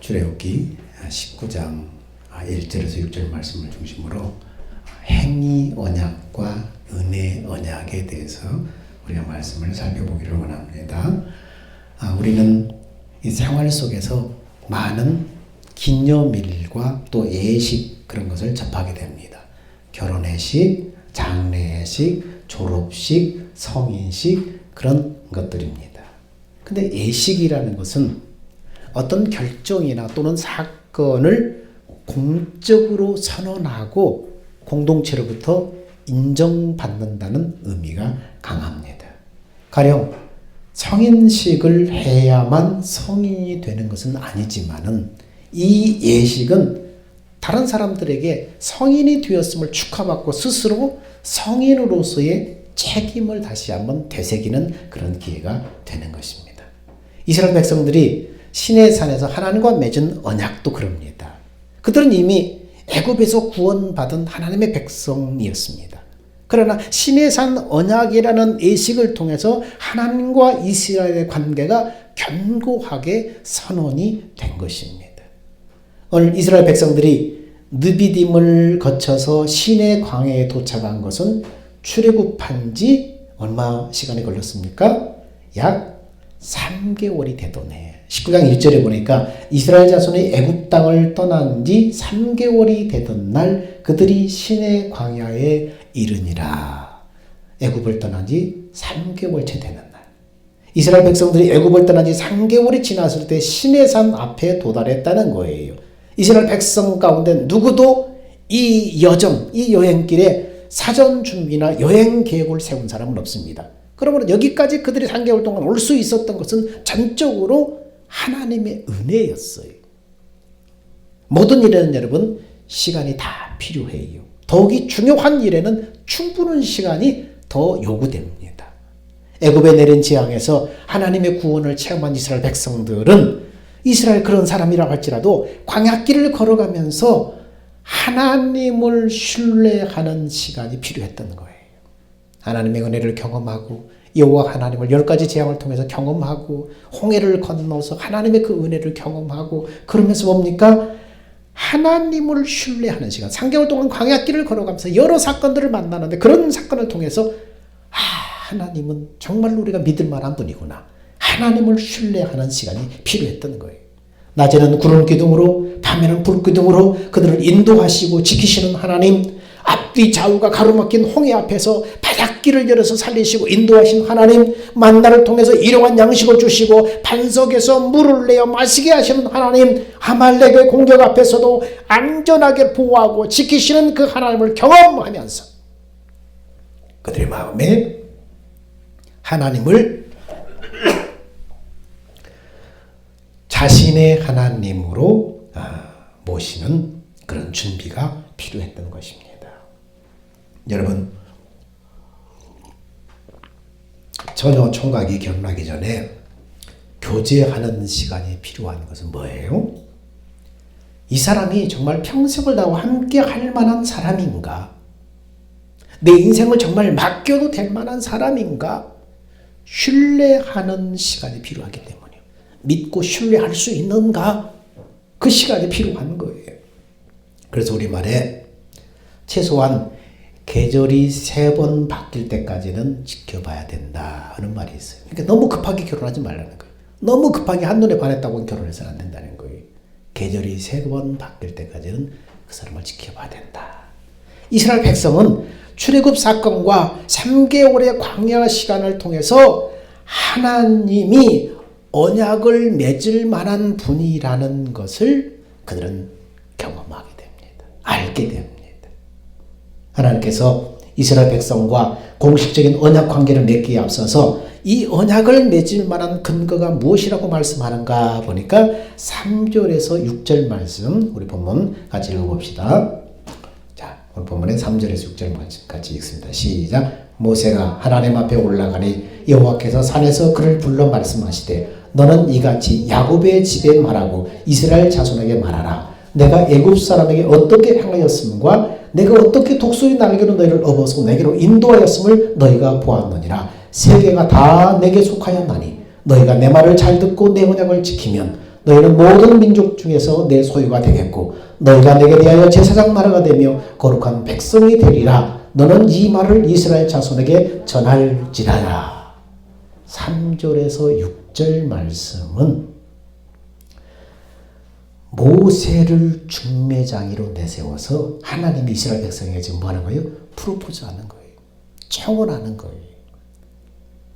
출애굽기 19장 1절에서 6절 말씀을 중심으로 행위 언약과 은혜 언약에 대해서 우리가 말씀을 살펴보기를 원합니다. 우리는 이 생활 속에서 많은 기념일과 또 예식 그런 것을 접하게 됩니다. 결혼회식, 장례회식, 졸업식, 성인식 그런 것들입니다. 근데 예식이라는 것은 어떤 결정이나 또는 사건을 공적으로 선언하고 공동체로부터 인정받는다는 의미가 강합니다. 가령 성인식을 해야만 성인이 되는 것은 아니지만은 이 예식은 다른 사람들에게 성인이 되었음을 축하받고 스스로 성인으로서의 책임을 다시 한번 되새기는 그런 기회가 되는 것입니다. 이스라엘 백성들이 시내산에서 하나님과 맺은 언약도 그럽니다. 그들은 이미 애굽에서 구원받은 하나님의 백성이었습니다. 그러나 시내산 언약이라는 예식을 통해서 하나님과 이스라엘의 관계가 견고하게 선언이 된 것입니다. 오늘 이스라엘 백성들이 느비딤을 거쳐서 시내 광야에 도착한 것은 출애굽한 지 얼마 시간이 걸렸습니까? 약 3개월이 되던 해. 19장 1절에 보니까 이스라엘 자손이 애굽 땅을 떠난 지 3개월이 되던 날 그들이 시내 광야에 이르니라. 애굽을 떠난 지 3개월째 되는 날. 이스라엘 백성들이 애굽을 떠난 지 3개월이 지났을 때 시내산 앞에 도달했다는 거예요. 이스라엘 백성 가운데 누구도 이 여정, 이 여행길에 사전 준비나 여행 계획을 세운 사람은 없습니다. 그러므로 여기까지 그들이 3개월 동안 올 수 있었던 것은 전적으로 하나님의 은혜였어요. 모든 일에는 여러분 시간이 다 필요해요. 더욱이 중요한 일에는 충분한 시간이 더 요구됩니다. 애굽에 내린 재앙에서 하나님의 구원을 체험한 이스라엘 백성들은 이스라엘 그런 사람이라고 할지라도 광야길을 걸어가면서 하나님을 신뢰하는 시간이 필요했던 거예요. 하나님의 은혜를 경험하고 여호와 하나님을 10가지 재앙을 통해서 경험하고 홍해를 건너서 하나님의 그 은혜를 경험하고 그러면서 뭡니까? 하나님을 신뢰하는 시간. 3개월 동안 광야길을 걸어가면서 여러 사건들을 만나는데 그런 사건을 통해서 하나님은 정말로 우리가 믿을 만한 분이구나. 하나님을 신뢰하는 시간이 필요했던 거예요. 낮에는 구름 기둥으로 밤에는 불 기둥으로 그들을 인도하시고 지키시는 하나님, 앞뒤 좌우가 가로막힌 홍해 앞에서 바닷길을 열어서 살리시고 인도하신 하나님, 만나를 통해서 일용한 양식을 주시고 반석에서 물을 내어 마시게 하시는 하나님, 아말렉의 공격 앞에서도 안전하게 보호하고 지키시는 그 하나님을 경험하면서 그들의 마음에 하나님을 자신의 하나님으로 모시는 그런 준비가 필요했던 것입니다. 여러분, 처녀 총각이 결혼하기 전에 교제하는 시간이 필요한 것은 뭐예요? 이 사람이 정말 평생을 다하고 함께 할 만한 사람인가? 내 인생을 정말 맡겨도 될 만한 사람인가? 신뢰하는 시간이 필요하기 때문이에요. 믿고 신뢰할 수 있는가? 그 시간이 필요한 거예요. 그래서 우리말에 최소한 계절이 3번 바뀔 때까지는 지켜봐야 된다 하는 말이 있어요. 그러니까 너무 급하게 결혼하지 말라는 거예요. 너무 급하게 한눈에 반했다고 결혼해서는 안 된다는 거예요. 계절이 3번 바뀔 때까지는 그 사람을 지켜봐야 된다. 이스라엘 백성은 출애굽 사건과 3개월의 광야 시간을 통해서 하나님이 언약을 맺을 만한 분이라는 것을 그들은 경험하게 됩니다. 알게 됩니다. 하나님께서 이스라엘 백성과 공식적인 언약 관계를 맺기에 앞서서 이 언약을 맺을 만한 근거가 무엇이라고 말씀하는가 보니까 3절에서 6절 말씀 우리 본문 같이 읽어봅시다. 자, 오늘 본문의 3절에서 6절 말씀 같이 읽습니다. 시작. 모세가 하나님 앞에 올라가니 여호와께서 산에서 그를 불러 말씀하시되 너는 이같이 야곱의 집에 말하고 이스라엘 자손에게 말하라. 내가 애굽 사람에게 어떻게 행하였음과 내가 어떻게 독수리 날개로 너희를 업어서 내게로 인도하였음을 너희가 보았느니라. 세계가 다 내게 속하였나니 너희가 내 말을 잘 듣고 내 언약을 지키면 너희는 모든 민족 중에서 내 소유가 되겠고 너희가 내게 대하여 제사장 나라가 되며 거룩한 백성이 되리라. 너는 이 말을 이스라엘 자손에게 전할지라라. 3절에서 6절 말씀은 모세를 중매장이로 내세워서 하나님이 이스라엘 백성에게 지금 뭐 하는 거예요? 프로포즈하는 거예요. 청혼하는 거예요.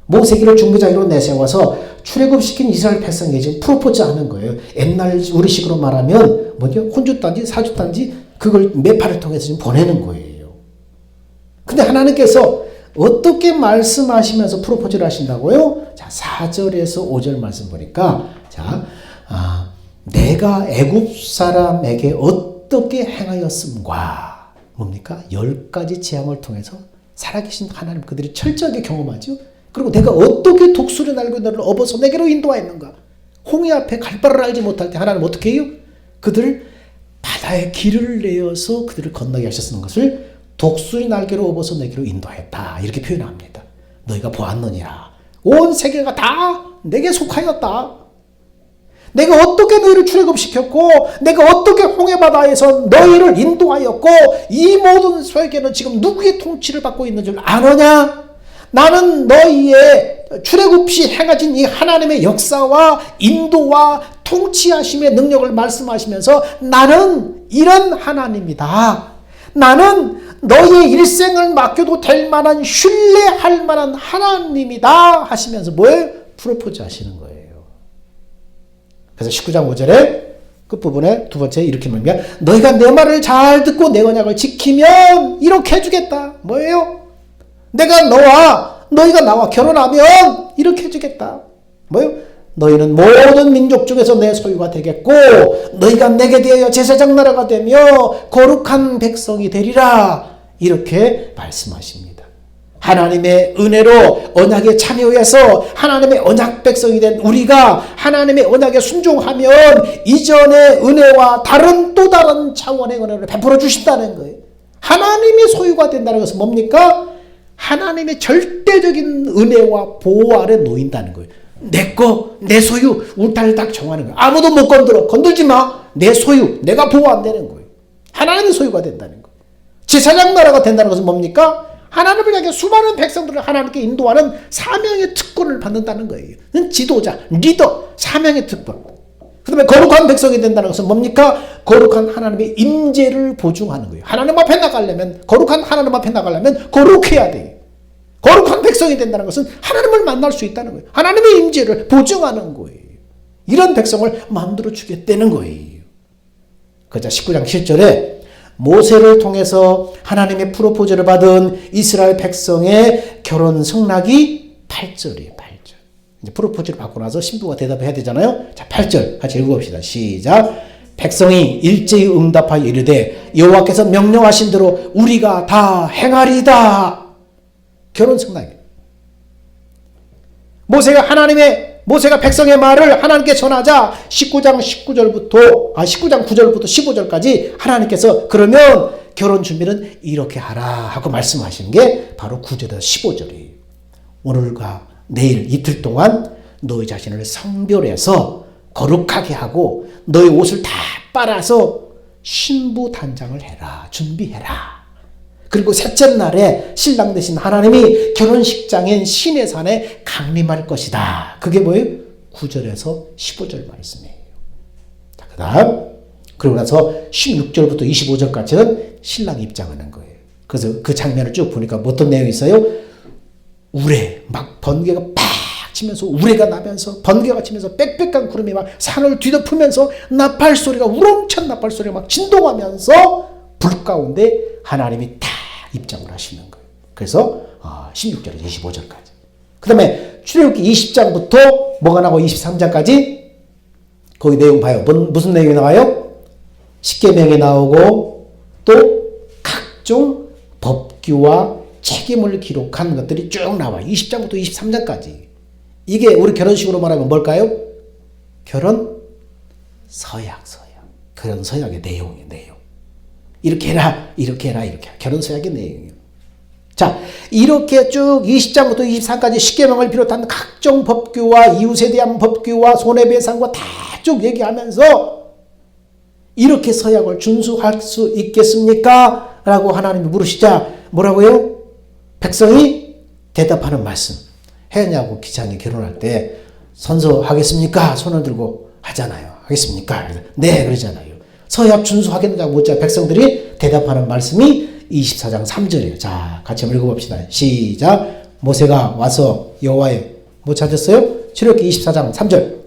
모세기를 중매장이로 내세워서 출애굽시킨 이스라엘 백성에게 지금 프로포즈하는 거예요. 옛날 우리식으로 말하면 뭐죠? 혼주단지 사주단지 그걸 매파를 통해서 지금 보내는 거예요. 근데 하나님께서 어떻게 말씀하시면서 프로포즈를 하신다고요? 자, 4절에서 5절 말씀 보니까 내가 애굽 사람에게 어떻게 행하였음과 뭡니까? 10가지 재앙을 통해서 살아계신 하나님 그들이 철저하게 경험하죠. 그리고 내가 어떻게 독수리 날고 너를 업어서 내게로 인도하였는가? 홍해 앞에 갈 바를 알지 못할 때 하나님 어떻게 해요? 그들을 바다에 길을 내어서 그들을 건너게 하셨는 것을 독수리 날개로 업어서 내게로 인도하였다. 이렇게 표현합니다. 너희가 보았느니라. 온 세계가 다 내게 속하였다. 내가 어떻게 너희를 출애굽시켰고 내가 어떻게 홍해바다에서 너희를 인도하였고 이 모든 세계는 지금 누구의 통치를 받고 있는 줄 아느냐? 나는 너희의 출애굽 시 행하신 이 하나님의 역사와 인도와 통치하심의 능력을 말씀하시면서 나는 이런 하나님이다. 나는 너희의 일생을 맡겨도 될 만한 신뢰할 만한 하나님이다 하시면서 뭐예요? 프로포즈 하시는 거예요. 그래서 19장 5절에 끝부분에 두 번째 이렇게 말합니다. 너희가 내 말을 잘 듣고 내 언약을 지키면 이렇게 해주겠다. 뭐예요? 너희가 나와 결혼하면 이렇게 해주겠다. 뭐예요? 너희는 모든 민족 중에서 내 소유가 되겠고 너희가 내게 대하여 제사장 나라가 되며 거룩한 백성이 되리라. 이렇게 말씀하십니다. 하나님의 은혜로 언약에 참여해서 하나님의 언약 백성이 된 우리가 하나님의 언약에 순종하면 이전의 은혜와 또 다른 차원의 은혜를 베풀어 주신다는 거예요. 하나님의 소유가 된다는 것은 뭡니까? 하나님의 절대적인 은혜와 보호 아래 놓인다는 거예요. 내 소유, 울타리딱 정하는 거예요. 아무도 못 건들지 마. 내 소유, 내가 보호한다는 거예요. 하나님의 소유가 된다는 거예요. 제사장 나라가 된다는 것은 뭡니까? 하나님을 향해 수많은 백성들을 하나님께 인도하는 사명의 특권을 받는다는 거예요. 지도자, 리더, 사명의 특권. 그 다음에 거룩한 백성이 된다는 것은 뭡니까? 거룩한 하나님의 임재를 보증하는 거예요. 하나님 앞에 나가려면, 거룩한 하나님 앞에 나가려면 거룩해야 돼요. 거룩한 백성이 된다는 것은 하나님을 만날 수 있다는 거예요. 하나님의 임재를 보증하는 거예요. 이런 백성을 만들어 주겠다는 거예요. 그자 19장 7절에 모세를 통해서 하나님의 프로포즈를 받은 이스라엘 백성의 결혼 승낙이 8절이에요. 8절. 이제 프로포즈를 받고 나서 신부가 대답해야 되잖아요. 자, 8절 같이 읽어봅시다. 시작. 백성이 일제히 응답하여 이르되 여호와께서 명령하신 대로 우리가 다 행하리이다. 결혼 승낙이에요. 모세가 백성의 말을 하나님께 전하자 19장 9절부터 15절까지 하나님께서 그러면 결혼 준비는 이렇게 하라 하고 말씀하시는 게 바로 9절에서 15절이에요. 오늘과 내일 이틀 동안 너희 자신을 성별해서 거룩하게 하고 너희 옷을 다 빨아서 신부 단장을 해라. 준비해라. 그리고 셋째 날에 신랑 되신 하나님이 결혼식장인 시내산에 강림할 것이다. 그게 뭐예요? 9절에서 15절 말씀이에요. 자, 그 다음 그러고 나서 16절부터 25절까지는 신랑이 입장하는 거예요. 그래서 그 장면을 쭉 보니까 어떤 내용이 있어요? 우레, 막 번개가 팍 치면서 우레가 나면서 번개가 치면서 빽빽한 구름이 막 산을 뒤덮으면서 우렁찬 나팔 소리가 막 진동하면서 불 가운데 하나님이 다 입장을 하시는 거예요. 그래서 16절에서 25절까지. 그 다음에 출애굽기 20장부터 뭐가 나오고 23장까지 거기 내용 봐요. 무슨 내용이 나와요? 십계명이 나오고 또 각종 법규와 책임을 기록한 것들이 쭉 나와요. 20장부터 23장까지. 이게 우리 결혼식으로 말하면 뭘까요? 결혼 서약. 결혼 서약의 내용이에요. 이렇게 해라. 결혼 서약의 내용이에요. 자, 이렇게 쭉 20장부터 23까지 10계명을 비롯한 각종 법규와 이웃에 대한 법규와 손해배상과 다 쭉 얘기하면서 이렇게 서약을 준수할 수 있겠습니까? 라고 하나님이 물으시자 뭐라고요? 백성이 대답하는 말씀. 혜연이하고 기찬이 결혼할 때 선서하겠습니까? 손을 들고 하잖아요. 하겠습니까? 네, 그러잖아요. 서약 준수하겠느냐고 묻자 백성들이 대답하는 말씀이 24장 3절이에요. 자, 같이 한번 읽어봅시다. 시작. 모세가 와서 여호와의 뭐 찾았어요? 출애굽기 24장 3절.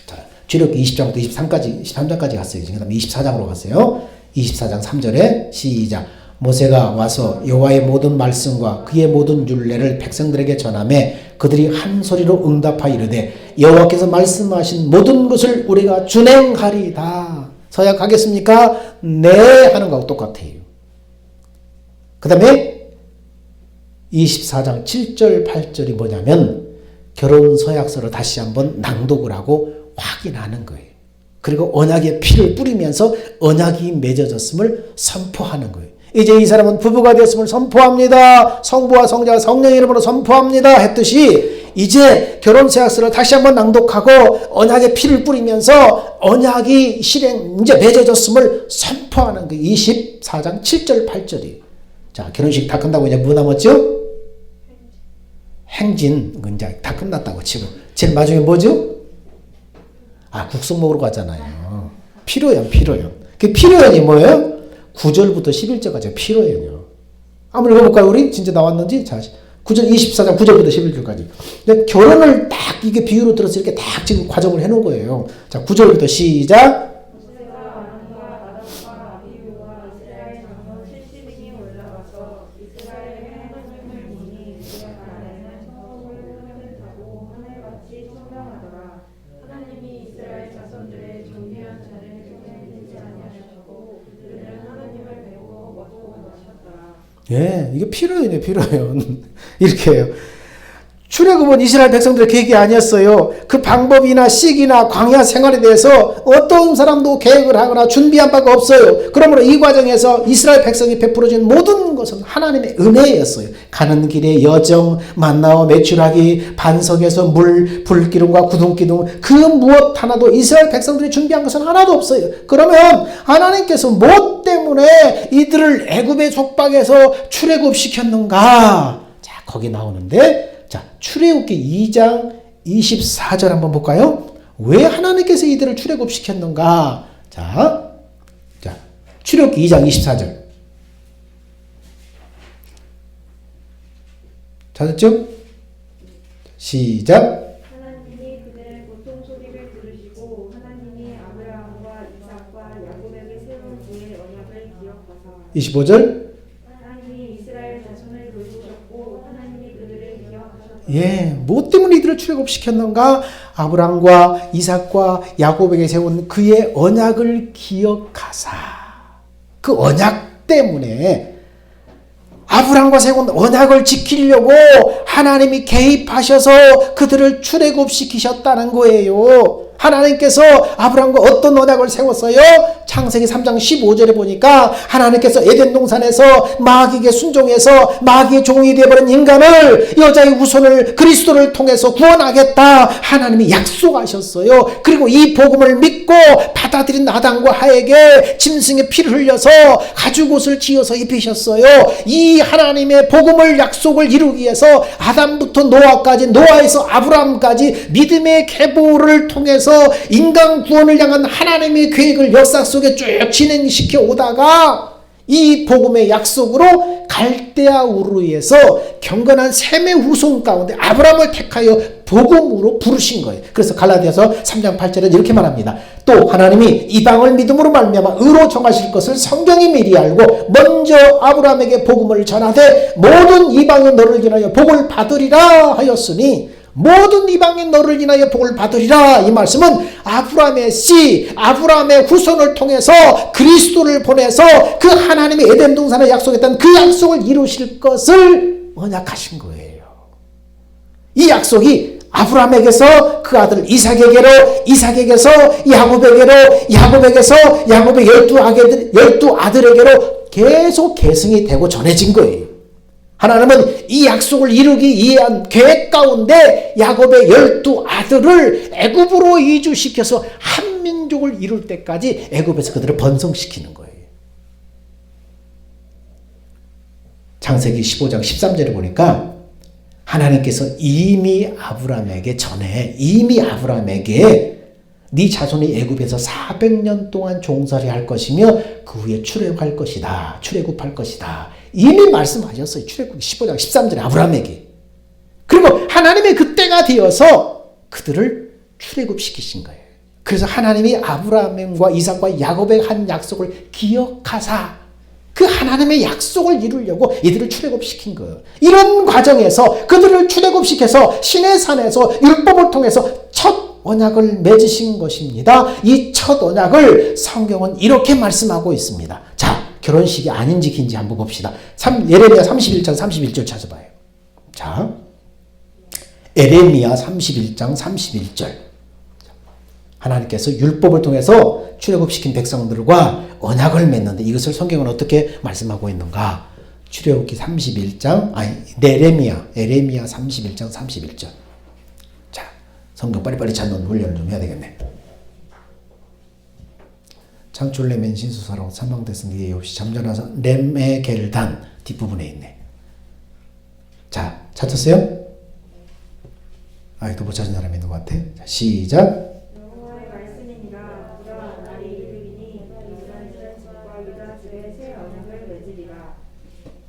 자, 출애굽기 20장부터 23장까지 갔어요. 그 다음에 24장으로 갔어요. 24장 3절에 시작. 모세가 와서 여호와의 모든 말씀과 그의 모든 율례를 백성들에게 전하매 그들이 한 소리로 응답하여 이르되 여호와께서 말씀하신 모든 것을 우리가 준행하리다. 서약하겠습니까? 네 하는 거하고 똑같아요. 그 다음에 24장 7절 8절이 뭐냐면 결혼 서약서를 다시 한번 낭독을 하고 확인하는 거예요. 그리고 언약의 피를 뿌리면서 언약이 맺어졌음을 선포하는 거예요. 이제 이 사람은 부부가 되었음을 선포합니다. 성부와 성자와 성령의 이름으로 선포합니다 했듯이 이제 결혼 서약서를 다시 한번 낭독하고 언약의 피를 뿌리면서 언약이 실행 이제 맺어졌음을 선포하는 그 24장 7절 8절이에요. 자, 결혼식 다 끝나고 이제 뭐 남았죠? 행진. 이제 다 끝났다고 치고 제일 마지막에 뭐죠? 아, 국수 먹으러 가잖아요. 피로연. 그 피로연이 뭐예요? 9절부터 11절까지 피로연이요. 한번 읽어볼까요? 우리 진짜 나왔는지. 자, 9절 24장 9절부터 11절까지. 근데 결혼을 딱 이게 비유로 들어서 이렇게 딱 지금 과정을 해놓은 거예요. 자, 9절부터 시작. 예, 이게 필요해요, 필요해요. 이렇게 해요. 출애굽은 이스라엘 백성들의 계획이 아니었어요. 그 방법이나 시기나 광야 생활에 대해서 어떤 사람도 계획을 하거나 준비한 바가 없어요. 그러므로 이 과정에서 이스라엘 백성이 베풀어진 모든 것은 하나님의 은혜였어요. 가는 길에 여정, 만나와 매출하기, 반석에서 물, 불기둥과 구둥기둥 그 무엇 하나도 이스라엘 백성들이 준비한 것은 하나도 없어요. 그러면 하나님께서 뭐 때문에 이들을 애굽의 속박에서 출애굽시켰는가? 자, 거기 나오는데 자, 출애굽기 2장 24절 한번 볼까요? 왜 하나님께서 이들을 출애굽시켰는가? 자, 출애굽기 2장 24절. 찾았죠? 시작. 하나님이 그들의 고통 소리를 들으시고 하나님이 아브라함과 이삭과 야곱에게 세운 그의 언약을 기억하사 25절. 예, 뭐 때문에 이들을 출애굽시켰는가? 아브라함과 이삭과 야곱에게 세운 그의 언약을 기억하사. 그 언약 때문에 아브라함과 세운 언약을 지키려고 하나님이 개입하셔서 그들을 출애굽시키셨다는 거예요. 하나님께서 아브라함과 어떤 언약을 세웠어요? 창세기 3장 15절에 보니까 하나님께서 에덴 동산에서 마귀에게 순종해서 마귀의 종이 되어버린 인간을 여자의 후손을 그리스도를 통해서 구원하겠다 하나님이 약속하셨어요. 그리고 이 복음을 믿고 받아들인 아담과 하에게 짐승의 피를 흘려서 가죽옷을 지어서 입히셨어요. 이 하나님의 복음을 약속을 이루기 위해서 아담부터 노아까지, 노아에서 아브라함까지 믿음의 계보를 통해서 인간 구원을 향한 하나님의 계획을 역사 속에 쭉 진행시켜 오다가 이 복음의 약속으로 갈대아 우르에서 경건한 셈의 후손 가운데 아브라함을 택하여 복음으로 부르신 거예요. 그래서 갈라디아서 3장 8절에 이렇게 말합니다. 또 하나님이 이방을 믿음으로 말미암아 의로 정하실 것을 성경이 미리 알고 먼저 아브라함에게 복음을 전하되 모든 이방인 너를 인하여 복을 받으리라 하였으니 모든 이방인 너를 인하여 복을 받으리라. 이 말씀은 아브라함의 씨, 아브라함의 후손을 통해서 그리스도를 보내서 그 하나님의 에덴 동산에 약속했던 그 약속을 이루실 것을 언약하신 거예요. 이 약속이 아브라함에게서 그 아들 이삭에게로, 이삭에게서 야곱에게로, 야곱에게서 야곱의 12 아들에게로 계속 계승이 되고 전해진 거예요. 하나님은 이 약속을 이루기 위한 계획 가운데 야곱의 12 아들을 애굽으로 이주시켜서 한 민족을 이룰 때까지 애굽에서 그들을 번성시키는 거예요. 창세기 15장 13절에 보니까 하나님께서 이미 아브라함에게 네 자손이 애굽에서 400년 동안 종살이 할 것이며 그 후에 출애굽할 것이다. 이미 말씀하셨어요. 출애굽 15장 13절에 아브라함에게. 그리고 하나님의 그때가 되어서 그들을 출애굽시키신 거예요. 그래서 하나님이 아브라함과 이삭과 야곱의 한 약속을 기억하사 그 하나님의 약속을 이루려고 이들을 출애굽시킨 거예요. 이런 과정에서 그들을 출애굽시켜서 시내산에서 율법을 통해서 첫 언약을 맺으신 것입니다. 이 첫 언약을 성경은 이렇게 말씀하고 있습니다. 자, 결혼식이 아닌지 긴지 한번 봅시다. 예레미야 31장 31절 찾아봐요. 자, 예레미야 31장 31절. 하나님께서 율법을 통해서 출애굽시킨 백성들과 언약을 맺는데 이것을 성경은 어떻게 말씀하고 있는가? 출애굽기 31장, 예레미야 31장 31절. 자, 성경 빨리빨리 찾는 훈련을 좀 해야 되겠네. 창출 내면 신수사로 사망됐은 이에 없이 잠잠하사 렘의 겔단 뒷부분에 있네. 자, 찾았어요? 또 못 찾은 사람이 있는 것 같아. 자, 시작. 여호와의 말씀이니라. 보라, 날이 이르리니 이스라엘 집과 유다 집에 새 언약을 맺으리라.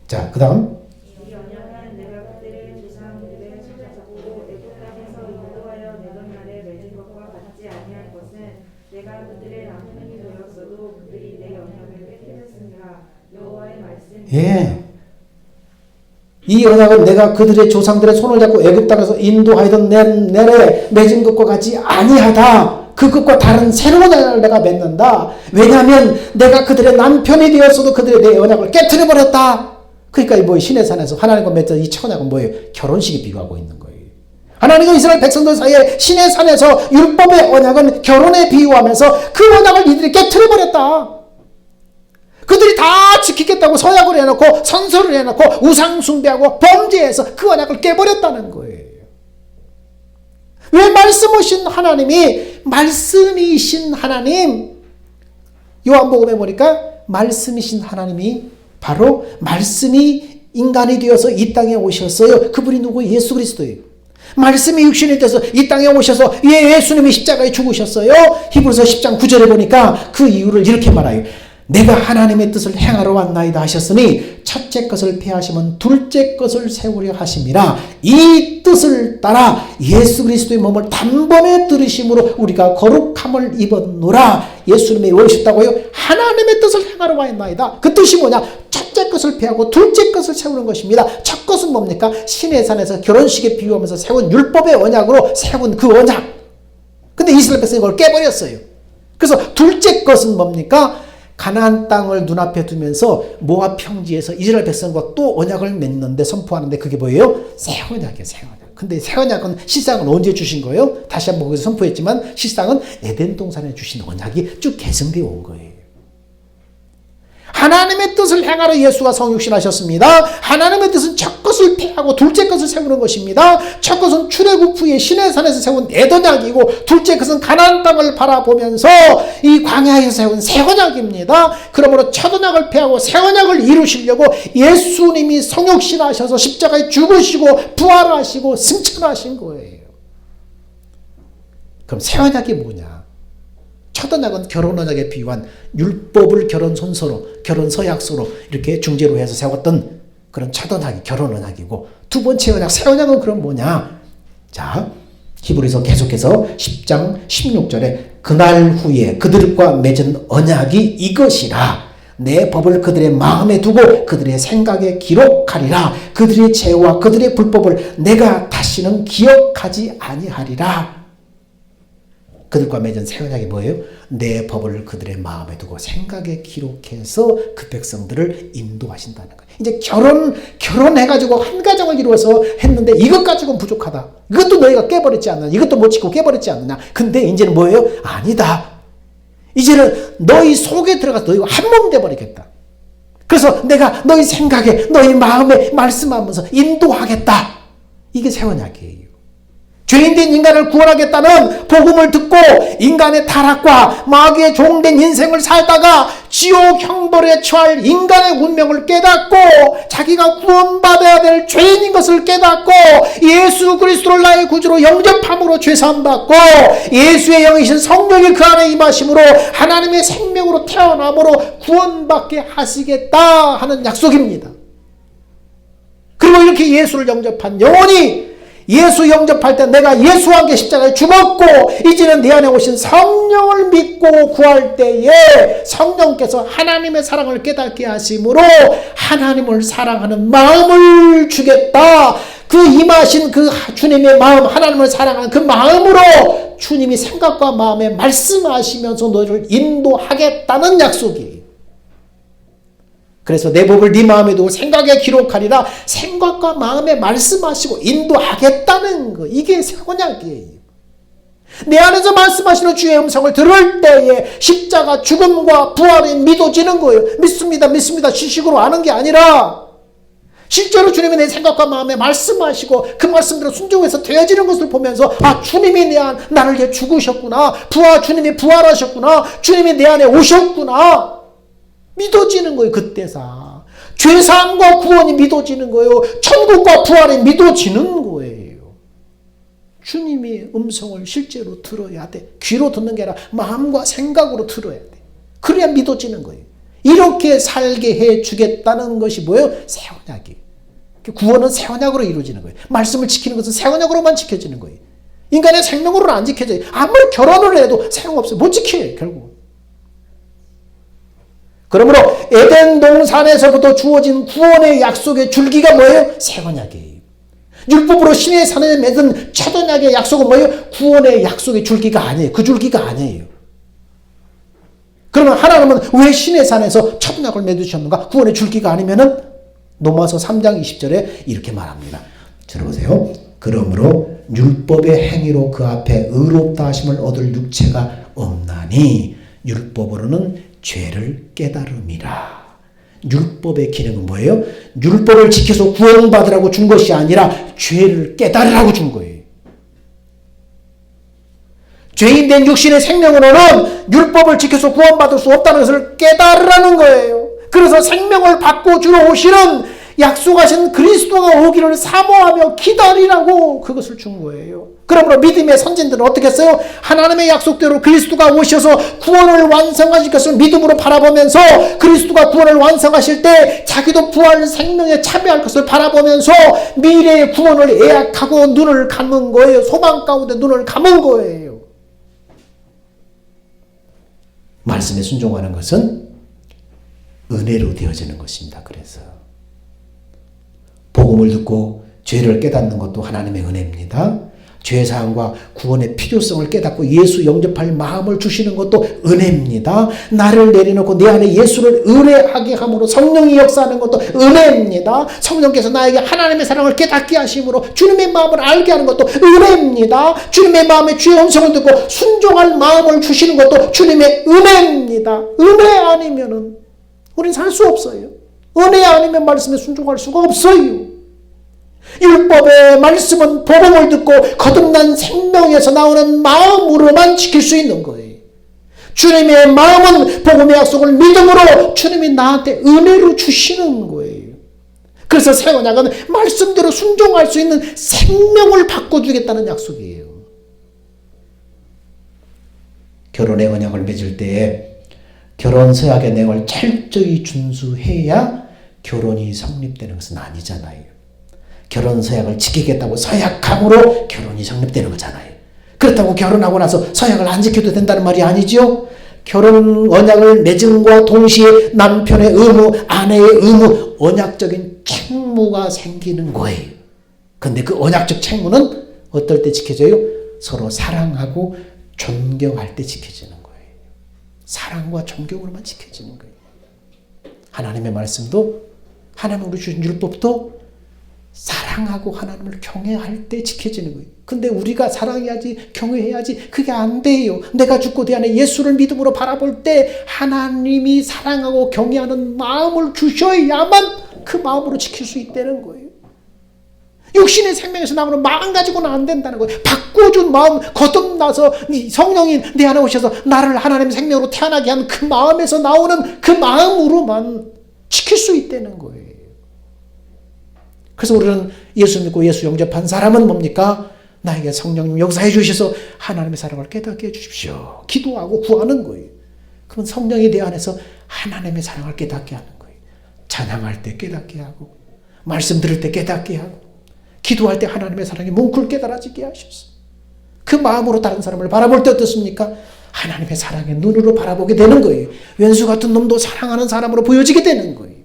자, 그 다음. 이 언약은 내가 그들의 조상들의 손을 잡고 애굽 땅에서 인도하여 내던 날에 맺은 것과 같지 아니할 것은 내가 그들의 남편이 되었어도 그들이 내 언약을 깨뜨렸습니다. 여호와의 말씀. 예. 이 언약은 내가 그들의 조상들의 손을 잡고 애굽 땅에서 인도하던 내래 맺은 것과 같이 아니하다. 그것과 다른 새로운 언약을 내가 맺는다. 왜냐하면 내가 그들의 남편이 되었어도 그들의 내 언약을 깨트려 버렸다. 그러니까 시내산에서 하나님과 맺은 이 첫 언약은 뭐예요? 결혼식에 비유하고 있는 거예요. 하나님과 이스라엘 백성들 사이에 시내산에서 율법의 언약은 결혼에 비유하면서 그 언약을 이들이 깨트려 버렸다. 그들이 다 지키겠다고 서약을 해놓고 선서를 해놓고 우상 숭배하고 범죄해서 그 언약을 깨버렸다는 거예요. 왜 말씀이신 하나님 요한복음에 보니까 말씀이신 하나님이 바로 말씀이 인간이 되어서 이 땅에 오셨어요. 그분이 누구예요? 예수 그리스도예요. 말씀이 육신이 돼서 이 땅에 오셔서 예수님이 십자가에 죽으셨어요. 히브리서 10장 9절에 보니까 그 이유를 이렇게 말해요. 내가 하나님의 뜻을 행하러 왔나이다 하셨으니 첫째 것을 폐하시면 둘째 것을 세우려 하심이라. 이 뜻을 따라 예수 그리스도의 몸을 단번에 들으심으로 우리가 거룩함을 입었노라. 예수님이 왜 오셨다고요? 하나님의 뜻을 행하러 왔나이다. 그 뜻이 뭐냐? 첫째 것을 폐하고 둘째 것을 세우는 것입니다. 첫 것은 뭡니까? 시내산에서 결혼식에 비유하면서 세운 율법의 언약으로 세운 그 언약. 근데 이스라엘 백성이 그걸 깨버렸어요. 그래서 둘째 것은 뭡니까? 가나안 땅을 눈앞에 두면서 모압 평지에서 이스라엘 백성과 또 언약을 맺는데 선포하는데 그게 뭐예요? 새 언약이에요. 새 언약. 근데 새 언약은 실상은 언제 주신 거예요? 다시 한번 거기서 선포했지만 실상은 에덴 동산에 주신 언약이 쭉 계승되어 온 거예요. 하나님의 뜻을 행하러 예수가 성육신하셨습니다. 하나님의 뜻은 첫 것을 폐하고 둘째 것을 세우는 것입니다. 첫 것은 출애굽 후에 시내산에서 세운 에도약이고 둘째 것은 가나안 땅을 바라보면서 이 광야에서 세운 새 언약입니다. 그러므로 첫 언약을 폐하고 새 언약을 이루시려고 예수님이 성육신하셔서 십자가에 죽으시고 부활하시고 승천하신 거예요. 그럼 새 언약이 뭐냐? 첫 언약은 결혼 언약에 비유한 율법을 결혼 손서로, 결혼 서약서로 이렇게 중재로 해서 세웠던 그런 첫 언약이 결혼 언약이고, 두 번째 언약, 새 언약은 그럼 뭐냐? 자, 히브리서 계속해서 10장 16절에 그날 후에 그들과 맺은 언약이 이것이라. 내 법을 그들의 마음에 두고 그들의 생각에 기록하리라. 그들의 죄와 그들의 불법을 내가 다시는 기억하지 아니하리라. 그들과 맺은 새 언약이 뭐예요? 내 법을 그들의 마음에 두고 생각에 기록해서 그 백성들을 인도하신다는 거예요. 이제 결혼해가지고 한 가정을 이루어서 했는데 이것 가지고는 부족하다. 이것도 너희가 깨버렸지 않느냐. 이것도 못 지키고 깨버렸지 않느냐. 근데 이제는 뭐예요? 아니다. 이제는 너희 속에 들어가서 너희가 한 몸 돼버리겠다. 그래서 내가 너희 생각에 너희 마음에 말씀하면서 인도하겠다. 이게 새 언약이에요. 죄인된 인간을 구원하겠다는 복음을 듣고 인간의 타락과 마귀의 종된 인생을 살다가 지옥 형벌에 처할 인간의 운명을 깨닫고 자기가 구원받아야 될 죄인인 것을 깨닫고 예수 그리스도를 나의 구주로 영접함으로 죄사함받고 예수의 영이신 성령이 그 안에 임하심으로 하나님의 생명으로 태어남으로 구원받게 하시겠다 하는 약속입니다. 그리고 이렇게 예수를 영접한 영혼이 예수 영접할 때 내가 예수와 함께 십자가에 죽었고 이제는 내 안에 오신 성령을 믿고 구할 때에 성령께서 하나님의 사랑을 깨닫게 하심으로 하나님을 사랑하는 마음을 주겠다. 그 임하신 그 주님의 마음, 하나님을 사랑하는 그 마음으로 주님이 생각과 마음에 말씀하시면서 너를 인도하겠다는 약속이에요. 그래서 내 법을 네 마음에 두고 생각에 기록하리라. 생각과 마음에 말씀하시고 인도하겠다는 거. 이게 새 언약이에요. 내 안에서 말씀하시는 주의 음성을 들을 때에 십자가 죽음과 부활이 믿어지는 거예요. 믿습니다. 믿습니다. 지식으로 아는 게 아니라 실제로 주님이 내 생각과 마음에 말씀하시고 그 말씀대로 순종해서 되어지는 것을 보면서 아, 주님이 나를 위해 죽으셨구나. 주님이 부활하셨구나. 주님이 내 안에 오셨구나. 믿어지는 거예요. 그때사 죄사함과 구원이 믿어지는 거예요. 천국과 부활이 믿어지는 거예요. 주님의 음성을 실제로 들어야 돼. 귀로 듣는 게 아니라 마음과 생각으로 들어야 돼. 그래야 믿어지는 거예요. 이렇게 살게 해주겠다는 것이 뭐예요? 새 언약이에요. 구원은 새 언약으로 이루어지는 거예요. 말씀을 지키는 것은 새 언약으로만 지켜지는 거예요. 인간의 생명으로는 안 지켜져요. 아무리 결혼을 해도 소용없어요. 못 지켜요. 결국. 그러므로 에덴 동산에서부터 주어진 구원의 약속의 줄기가 뭐예요? 새 언약이에요. 율법으로 신의 산에 맺은 첫 언약의 약속은 뭐예요? 구원의 약속의 줄기가 아니에요. 그 줄기가 아니에요. 그러면 하나님은 왜 신의 산에서 첫 언약을 맺으셨는가? 구원의 줄기가 아니면은 로마서 3장 20절에 이렇게 말합니다. 들어보세요. 그러므로 율법의 행위로 그 앞에 의롭다 하심을 얻을 육체가 없나니 율법으로는 죄를 깨달음이라. 율법의 기능은 뭐예요? 율법을 지켜서 구원받으라고 준 것이 아니라 죄를 깨달으라고 준 거예요. 죄인된 육신의 생명으로는 율법을 지켜서 구원받을 수 없다는 것을 깨달으라는 거예요. 그래서 생명을 바꿔주러 오시는 약속하신 그리스도가 오기를 사모하며 기다리라고 그것을 준 거예요. 그러므로 믿음의 선진들은 어떻게 했어요? 하나님의 약속대로 그리스도가 오셔서 구원을 완성하실 것을 믿음으로 바라보면서 그리스도가 구원을 완성하실 때 자기도 부활 생명에 참여할 것을 바라보면서 미래의 구원을 예약하고 눈을 감은 거예요. 소망 가운데 눈을 감은 거예요. 말씀에 순종하는 것은 은혜로 되어지는 것입니다. 그래서 복음을 듣고 죄를 깨닫는 것도 하나님의 은혜입니다. 죄사함과 구원의 필요성을 깨닫고 예수 영접할 마음을 주시는 것도 은혜입니다. 나를 내려놓고 내 안에 예수를 의뢰하게 함으로 성령이 역사하는 것도 은혜입니다. 성령께서 나에게 하나님의 사랑을 깨닫게 하심으로 주님의 마음을 알게 하는 것도 은혜입니다. 주님의 마음에 주의 음성을 듣고 순종할 마음을 주시는 것도 주님의 은혜입니다. 은혜 아니면은 우리는 살 수 없어요. 은혜 아니면 말씀에 순종할 수가 없어요. 율법의 말씀은 복음을 듣고 거듭난 생명에서 나오는 마음으로만 지킬 수 있는 거예요. 주님의 마음은 복음의 약속을 믿음으로 주님이 나한테 은혜로 주시는 거예요. 그래서 새 언약은 말씀대로 순종할 수 있는 생명을 바꿔주겠다는 약속이에요. 결혼의 언약을 맺을 때에 결혼 서약의 내용을 철저히 준수해야 결혼이 성립되는 것은 아니잖아요. 결혼 서약을 지키겠다고 서약함으로 결혼이 성립되는 거잖아요. 그렇다고 결혼하고 나서 서약을 안 지켜도 된다는 말이 아니죠. 결혼 언약을 맺음과 동시에 남편의 의무, 아내의 의무, 언약적인 책무가 생기는 거예요. 그런데 그 언약적 책무는 어떨 때 지켜져요? 서로 사랑하고 존경할 때 지켜지는 거예요. 사랑과 존경으로만 지켜지는 거예요. 하나님의 말씀도 하나님 우리 주신 율법도 사랑하고 하나님을 경외할 때 지켜지는 거예요. 근데 우리가 사랑해야지, 경외해야지, 그게 안 돼요. 내가 죽고 내 안에 예수를 믿음으로 바라볼 때 하나님이 사랑하고 경외하는 마음을 주셔야만 그 마음으로 지킬 수 있다는 거예요. 육신의 생명에서 나오는 마음 가지고는 안 된다는 거예요. 바꿔준 마음, 거듭나서 성령이 내 안에 오셔서 나를 하나님의 생명으로 태어나게 한 그 마음에서 나오는 그 마음으로만 지킬 수 있다는 거예요. 그래서 우리는 예수 믿고 예수 영접한 사람은 뭡니까? 나에게 성령님 역사해 주셔서 하나님의 사랑을 깨닫게 해 주십시오. 기도하고 구하는 거예요. 그러면 성령이 내 안에서 하나님의 사랑을 깨닫게 하는 거예요. 찬양할 때 깨닫게 하고, 말씀 들을 때 깨닫게 하고, 기도할 때 하나님의 사랑이 뭉클 깨달아지게 하셔서 그 마음으로 다른 사람을 바라볼 때 어떻습니까? 하나님의 사랑의 눈으로 바라보게 되는 거예요. 왼수 같은 놈도 사랑하는 사람으로 보여지게 되는 거예요.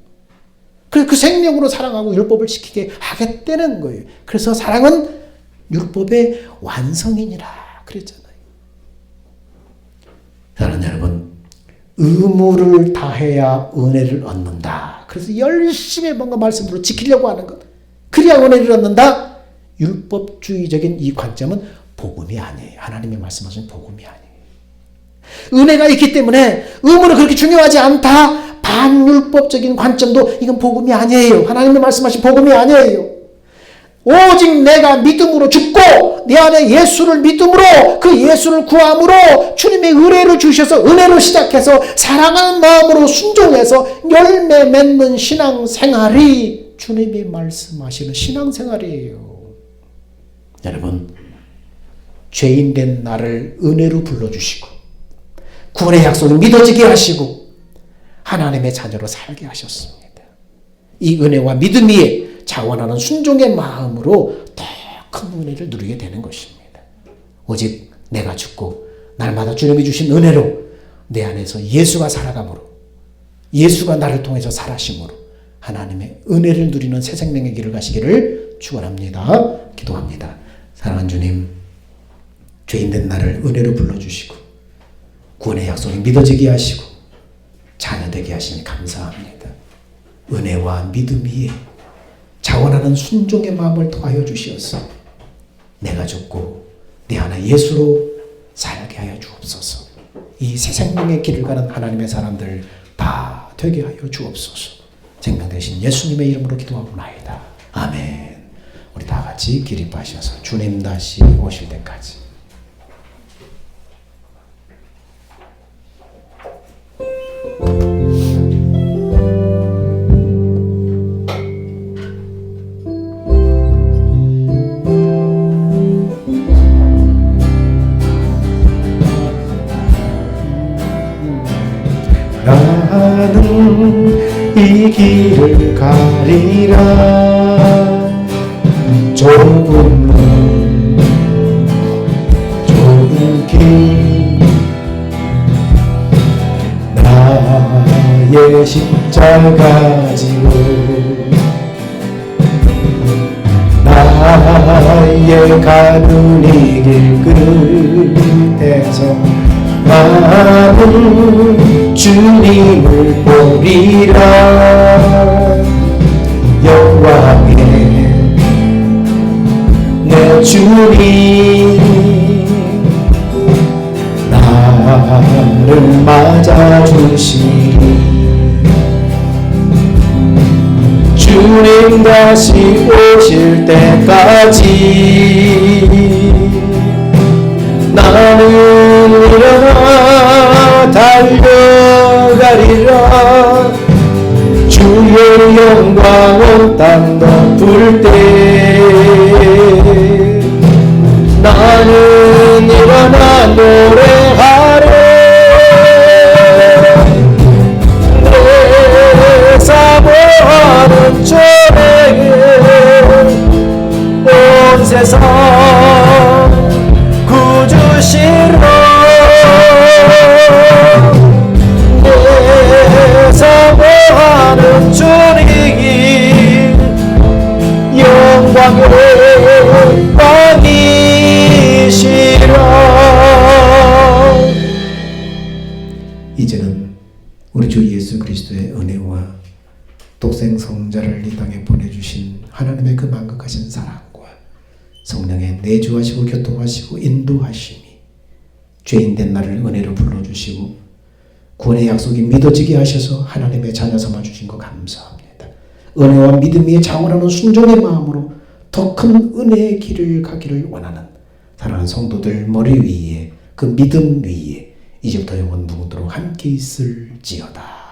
그래서 그 생명으로 사랑하고 율법을 지키게 하겠다는 거예요. 그래서 사랑은 율법의 완성이니라 그랬잖아요. 사랑하는 여러분, 의무를 다해야 은혜를 얻는다. 그래서 열심히 뭔가 말씀으로 지키려고 하는 것, 그래야 은혜를 얻는다. 율법주의적인 이 관점은 복음이 아니에요. 하나님의 말씀하신 복음이 아니에요. 은혜가 있기 때문에 의무는 그렇게 중요하지 않다. 반율법적인 관점도 이건 복음이 아니에요. 하나님의 말씀하신 복음이 아니에요. 오직 내가 믿음으로 죽고 내 안에 예수를 믿음으로 그 예수를 구함으로 주님의 은혜를 주셔서 은혜로 시작해서 사랑하는 마음으로 순종해서 열매 맺는 신앙생활이 주님이 말씀하시는 신앙생활이에요. 여러분, 죄인된 나를 은혜로 불러주시고 구원의 약속을 믿어지게 하시고 하나님의 자녀로 살게 하셨습니다. 이 은혜와 믿음 위에 자원하는 순종의 마음으로 더 큰 은혜를 누리게 되는 것입니다. 오직 내가 죽고 날마다 주님이 주신 은혜로 내 안에서 예수가 살아감으로, 예수가 나를 통해서 살아심으로 하나님의 은혜를 누리는 새 생명의 길을 가시기를 축원합니다. 기도합니다. 사랑하는 주님, 죄인된 나를 은혜로 불러주시고 구원의 약속이 믿어지게 하시고 자녀되게 하시니 감사합니다. 은혜와 믿음 위에 자원하는 순종의 마음을 더하여 주시어서 내가 죽고 내 안에 예수로 살게 하여 주옵소서. 이 새 생명의 길을 가는 하나님의 사람들 다 되게 하여 주옵소서. 생명 되신 예수님의 이름으로 기도하옵나이다. 아멘. 우리 다 같이 기립하셔서 주님 다시 오실 때까지 나는 이 길을 가리라. 좋은 길 나의 십자가 지고 나의 가는 이 길 끝에서 나는 주님을 보리라. 영광의 내 주님 나를 맞아주시니 주님 다시 오실 때까지 나는 일어나 달려가리라. 주의 영광 온 땅 덮을 때 나는 일어나 노래하리. 내 사모하는 주에게 온 세상 구주시로 내 사모하는 주님 영광의 왕이시라. 이제는 우리 주 예수 그리스도의 은혜와 독생 성자를 이 땅에 보내주신 하나님의 그 만큼 사랑과 성령의 내주하시고 교통하시고 인도하심이 죄인된 나를 은혜로 불러주시고 구원의 약속이 믿어지게 하셔서 하나님의 자녀 삼아주신 거 감사합니다. 은혜와 믿음이 장원하는 순종의 마음으로 더 큰 은혜의 길을 가기를 원하는 사랑하는 성도들 머리 위에 그 믿음 위에 이제부터 영원 무궁토록 함께 있을지어다.